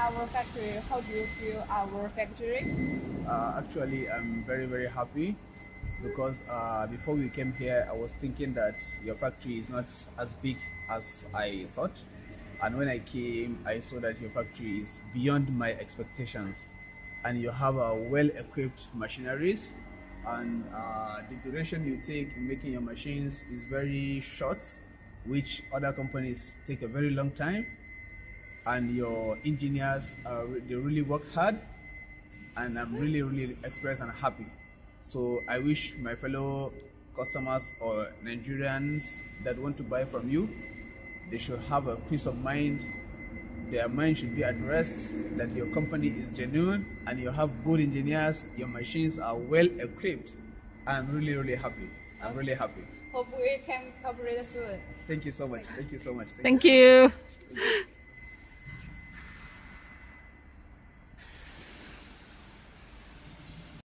our factory. How do you feel our factory? Actually, I'm very happy because before we came here, I was thinking that your factory is not as big as I thought. And when I came, I saw that your factory is beyond my expectations. And you have well-equipped machineries, and the duration you take in making your machines is very short, which other companies take a very long time. And your engineers, they really work hard, and I'm really expressed and happy. So I wish my fellow customers or Nigerians that want to buy from you, they should have a peace of mind. Their mind should be at rest that your company is genuine and you have good engineers, your machines are well equipped. I'm really happy. I'm really happy. Hope we can cooperate soon. Thank you so much. Thank you so much. Thank you. Thank you.